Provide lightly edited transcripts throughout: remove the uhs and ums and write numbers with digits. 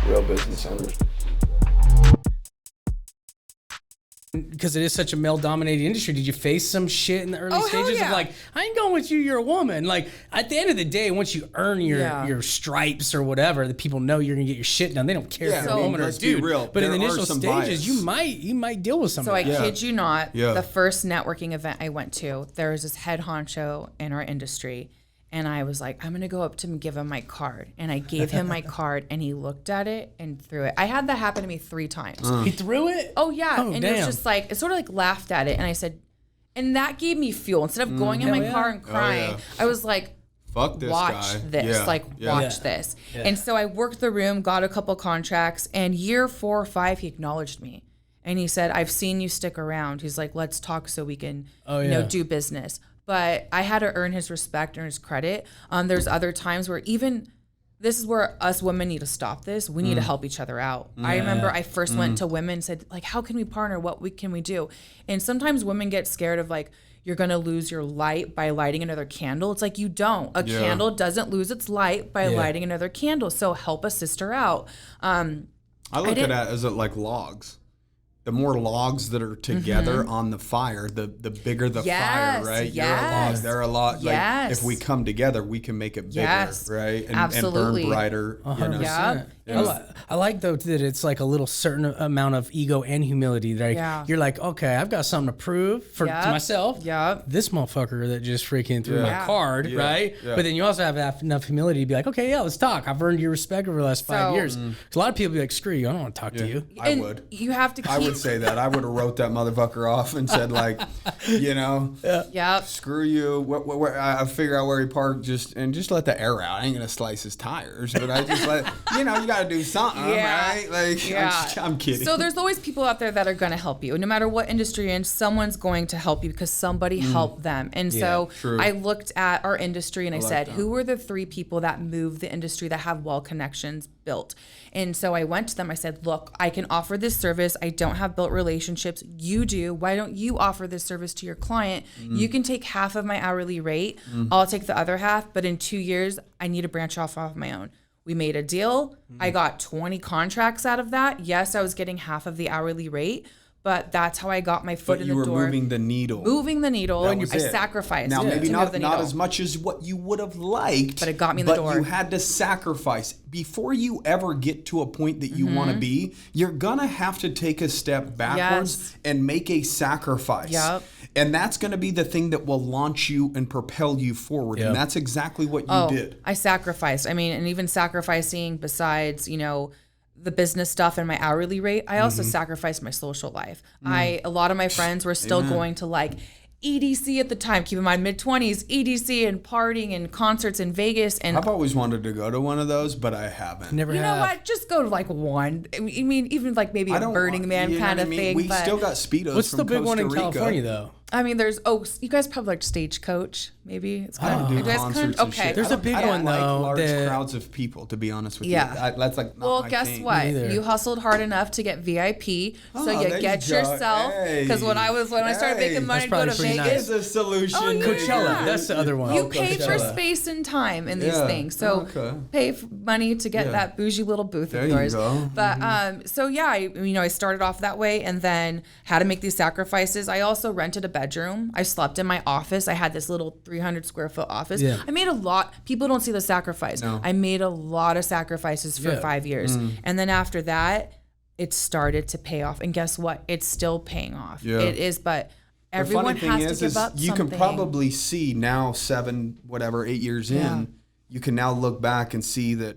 real business owners. Because it is such a male-dominated industry, did you face some shit in the early stages of like, I ain't going with you, you're a woman? Like, at the end of the day, once you earn your stripes or whatever, the people know you're gonna get your shit done. They don't care if you're a woman or a dude. But in the initial stages, you might deal with something. So I kid you not, the first networking event I went to, there was this head honcho in our industry. And I was like, I'm going to go up to him and give him my card. And I gave him my card, and he looked at it and threw it. I had that happen to me 3 times. He threw it? Oh, yeah. And it was just like, it sort of like laughed at it. And I said, and that gave me fuel. Instead of going in my car and crying, I was like, fuck this watch guy. this. Watch this. Yeah. And so I worked the room, got a couple contracts, and year 4 or 5, he acknowledged me. And he said, I've seen you stick around. He's like, let's talk so we can, do business. But I had to earn his respect and his credit. There's other times where this is where us women need to stop this. We need to help each other out. I remember I first went to women and said, like, how can we partner? Can we do? And sometimes women get scared of like, you're going to lose your light by lighting another candle. It's like, you don't. A candle doesn't lose its light by lighting another candle. So help a sister out. I look at it as like logs. The more logs that are together on the fire, the bigger the fire, right? You're a log, they're a log. Like, if we come together, we can make it bigger, right? And burn brighter. 100%. I like, though, that it's like a little certain amount of ego and humility. Like, you're like, okay, I've got something to prove to myself. This motherfucker that just freaking threw my card, right? But then you also have enough humility to be like, okay, let's talk. I've earned your respect over the last 5 years. Because a lot of people be like, screw you, I don't want to talk to you. I would. You have to keep... I would say that. I would have wrote that motherfucker off and said, like, screw you. I figure out where he parked, just let the air out. I ain't gonna slice his tires, but I just let you got to do something, right? Like, I'm kidding. So there's always people out there that are gonna help you, no matter what industry you're in. Someone's going to help you because somebody helped them. And so I looked at our industry and I said, who are the 3 people that move the industry that have well connections built? And so I went to them. I said, look, I can offer this service. I don't have built relationships. You do. Why don't you offer this service to your client? You can take half of my hourly rate. I'll take the other half. But in 2 years, I need to branch off my own. We made a deal. I got 20 contracts out of that. Yes, I was getting half of the hourly rate. But that's how I got my foot in the door. But you were moving the needle. And I sacrificed. Now, maybe not as much as what you would have liked. But it got me in the door. But you had to sacrifice. Before you ever get to a point that you want to be, you're going to have to take a step backwards and make a sacrifice. And that's going to be the thing that will launch you and propel you forward. And that's exactly what you did. I sacrificed. I mean, and even sacrificing besides, the business stuff and my hourly rate, I also sacrificed my social life. A lot of my friends were still going to like EDC at the time. Keep in mind, mid-20s, EDC and partying and concerts in Vegas. And I've always wanted to go to one of those, but I haven't. Never have. You know what? Just go to like one. I mean, even like maybe a Burning Man kind of thing. We still got Speedos. What's the big one in Costa Rica. California, though? I mean, there's you guys probably like Stagecoach, maybe. It's kind of concerts and shit. There's a big one though. I don't like large crowds of people, to be honest with you. That's like not my guess thing. what? You hustled hard enough to get VIP, so you get yourself. Because when I started making money to go to Vegas, is a solution. Coachella, that's the other one. You pay for space and time in these things, so pay money to get that bougie little booth of yours. But I started off that way, and then had to make these sacrifices. I also rented a bedroom. I slept in my office. I had this little 300 square foot office. I made a lot. People don't see the sacrifice. No. I made a lot of sacrifices for 5 years. And then after that, it started to pay off. And guess what? It's still paying off. It is, but everyone has to give up something. You can probably see now 8 years in, you can now look back and see that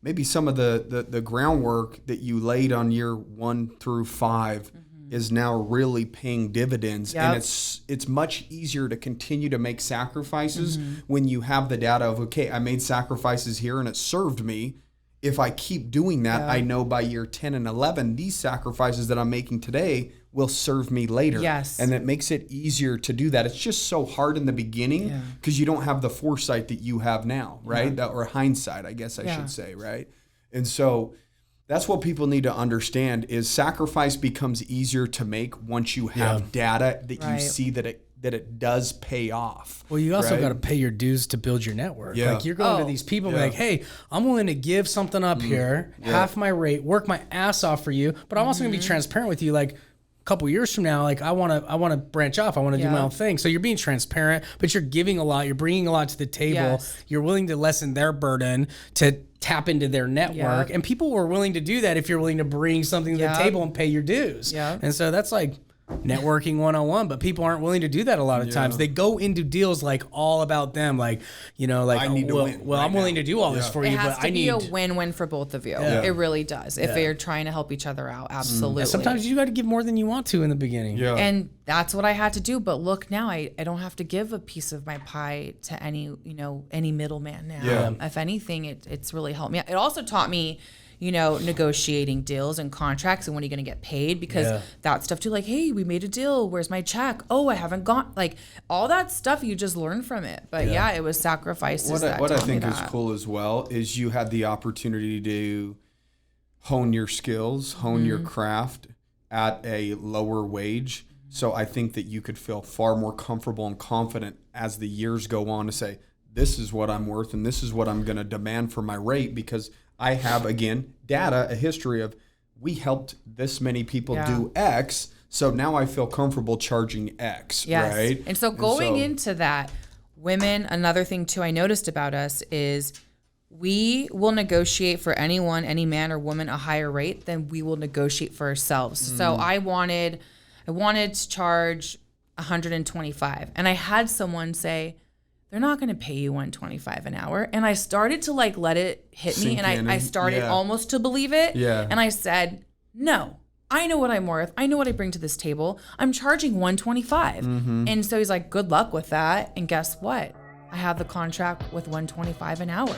maybe some of the groundwork that you laid on year 1 through 5 is now really paying dividends. And it's much easier to continue to make sacrifices when you have the data of, okay, I made sacrifices here and it served me. If I keep doing that, I know by year 10 and 11, these sacrifices that I'm making today will serve me later. And it makes it easier to do that. It's just so hard in the beginning because you don't have the foresight that you have now, right? Or hindsight, I guess I should say, right? And so that's what people need to understand is sacrifice becomes easier to make once you have data that you see that that it does pay off. Well, you also got to pay your dues to build your network. Yeah. Like you're going to these people like, hey, I'm willing to give something up here, half my rate, work my ass off for you, but I'm also going to be transparent with you. Like a couple years from now, like I want to branch off. I want to do my own thing. So you're being transparent, but you're giving a lot. You're bringing a lot to the table. Yes. You're willing to lessen their burden to tap into their network. And people were willing to do that if you're willing to bring something to the table and pay your dues. And so that's like networking 101, but people aren't willing to do that a lot of times. They go into deals like all about them, like, you know, like, I'm willing to do all this for you, but I need... It has to be a win-win for both of you. It really does. If you're trying to help each other out, absolutely. Sometimes you got to give more than you want to in the beginning. And that's what I had to do. But look, now I don't have to give a piece of my pie to any middleman now. If anything, it's really helped me. It also taught me, you know, negotiating deals and contracts and when are you going to get paid, because that stuff too, like, hey, we made a deal, where's my check? Oh, I haven't got, like, all that stuff you just learn from it. But it was sacrifices. What I think is cool as well is you had the opportunity to hone your skills, hone your craft at a lower wage. So I think that you could feel far more comfortable and confident as the years go on to say, this is what I'm worth and this is what I'm going to demand for my rate, because I have, again, data, a history of we helped this many people do X, so now I feel comfortable charging X, right? And so going into that, women, another thing too I noticed about us is we will negotiate for anyone, any man or woman, a higher rate than we will negotiate for ourselves. So I wanted to charge $125, and I had someone say, they're not going to pay you $125 an hour. And I started to like let it hit me, and I started almost to believe it. And I said, no, I know what I'm worth. I know what I bring to this table. I'm charging $125. And so he's like, good luck with that. And guess what? I have the contract with $125 an hour.